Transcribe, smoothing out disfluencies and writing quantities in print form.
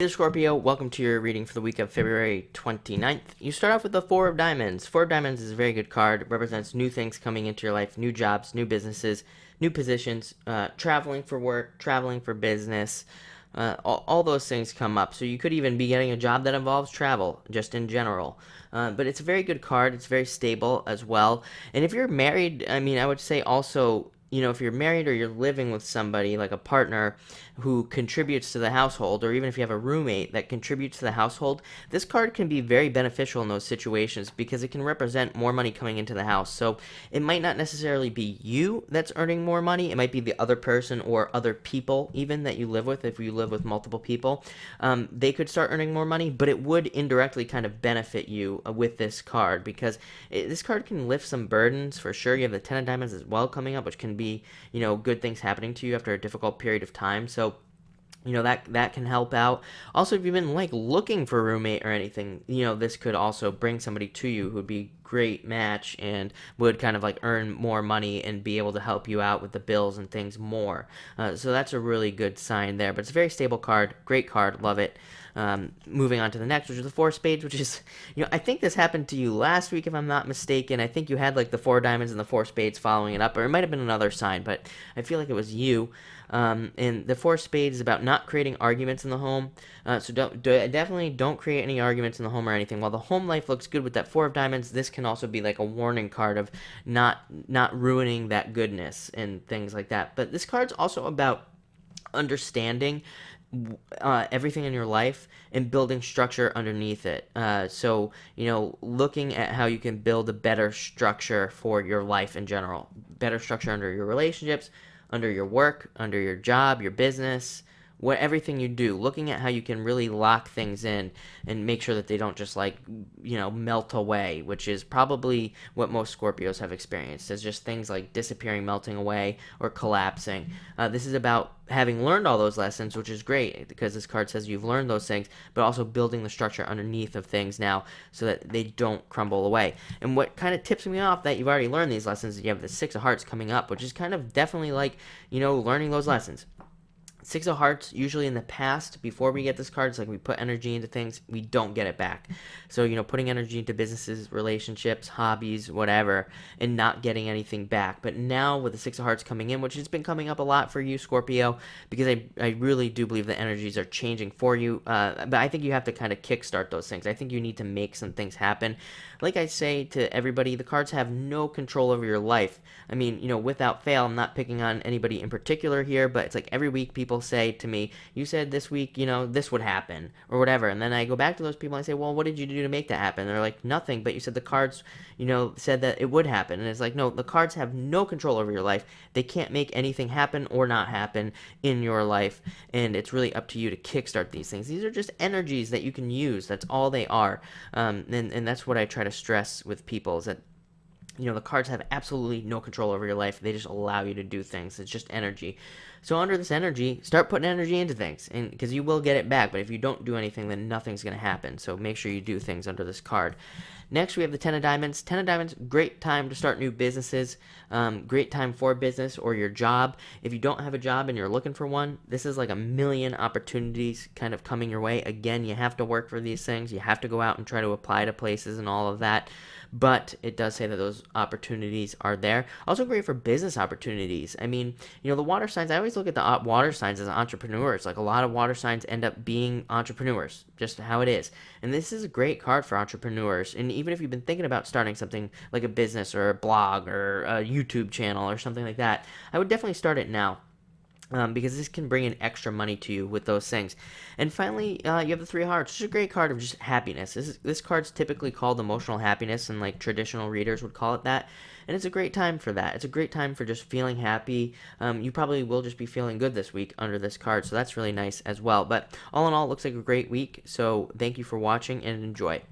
Hey Scorpio, welcome to your reading for the week of February 29th. You start off with the Four of Diamonds. Four of Diamonds is a very good card. It represents new things coming into your life, new jobs, new businesses, new positions, traveling for work, traveling for business. All those things come up. So you could even be getting a job that involves travel, just in general. But it's a very good card. It's very stable as well. And if you're married, I would say also, if you're married or you're living with somebody like a partner who contributes to the household, or even if you have a roommate that contributes to the household, this card can be very beneficial in those situations because it can represent more money coming into the house. So it might not necessarily be you that's earning more money. It might be the other person or other people even that you live with. If you live with multiple people, they could start earning more money, but it would indirectly kind of benefit you with this card because this card can lift some burdens for sure. You have the Ten of Diamonds as well coming up, which can be, good things happening to you after a difficult period of time. So that can help out. Also, if you've been like looking for a roommate or anything, this could also bring somebody to you who would be great match and would kind of like earn more money and be able to help you out with the bills and things more. So that's a really good sign there. But it's a very stable card, great card, love it. Moving on to the next, which is the Four of Spades, which is, I think this happened to you last week if I'm not mistaken. I think you had like the Four of Diamonds and the Four of Spades following it up, or it might have been another sign, but I feel like it was you. And the Four of Spades is about not creating arguments in the home. So definitely don't create any arguments in the home or anything. While the home life looks good with that Four of Diamonds, this can also be like a warning card of not ruining that goodness and things like that. But this card's also about understanding everything in your life and building structure underneath it. So, looking at how you can build a better structure for your life in general, better structure under your relationships, under your work, under your job, your business, everything you do, looking at how you can really lock things in and make sure that they don't just melt away, which is probably what most Scorpios have experienced, as just things like disappearing, melting away, or collapsing. This is about having learned all those lessons, which is great because this card says you've learned those things, but also building the structure underneath of things now so that they don't crumble away. And what kind of tips me off that you've already learned these lessons is you have the Six of Hearts coming up, which is kind of definitely like, learning those lessons. Six of Hearts, usually in the past, before we get this card, it's like we put energy into things, we don't get it back. So, putting energy into businesses, relationships, hobbies, whatever, and not getting anything back. But now with the Six of Hearts coming in, which has been coming up a lot for you, Scorpio, because I really do believe the energies are changing for you. But I think you have to kind of kickstart those things. I think you need to make some things happen. Like I say to everybody, the cards have no control over your life. Without fail, I'm not picking on anybody in particular here, but it's like every week people say to me, you said this week, this would happen or whatever. And then I go back to those people and I say, well, what did you do to make that happen? And they're like, nothing, but you said the cards, said that it would happen. And it's like, no, the cards have no control over your life. They can't make anything happen or not happen in your life. And it's really up to you to kickstart these things. These are just energies that you can use. That's all they are. And that's what I try to stress with people is that the cards have absolutely no control over your life. They just allow you to do things. It's just energy. So under this energy, start putting energy into things, and because you will get it back. But if you don't do anything, then nothing's going to happen. So make sure you do things under this card. Next, we have the Ten of Diamonds. Ten of Diamonds, great time to start new businesses. Great time for business or your job. If you don't have a job and you're looking for one, this is like a million opportunities kind of coming your way. Again, you have to work for these things. You have to go out and try to apply to places and all of that. But it does say that those opportunities are there. Also great for business opportunities. The water signs, I always look at the water signs as entrepreneurs. Like a lot of water signs end up being entrepreneurs, just how it is. And this is a great card for entrepreneurs. And even if you've been thinking about starting something like a business or a blog or a YouTube channel or something like that, I would definitely start it now. Because this can bring in extra money to you with those things. And finally, you have the Three of Hearts, which is a great card of just happiness. This card's typically called emotional happiness, and like traditional readers would call it that. And it's a great time for that. It's a great time for just feeling happy. You probably will just be feeling good this week under this card, so that's really nice as well. But all in all, it looks like a great week. So thank you for watching and enjoy.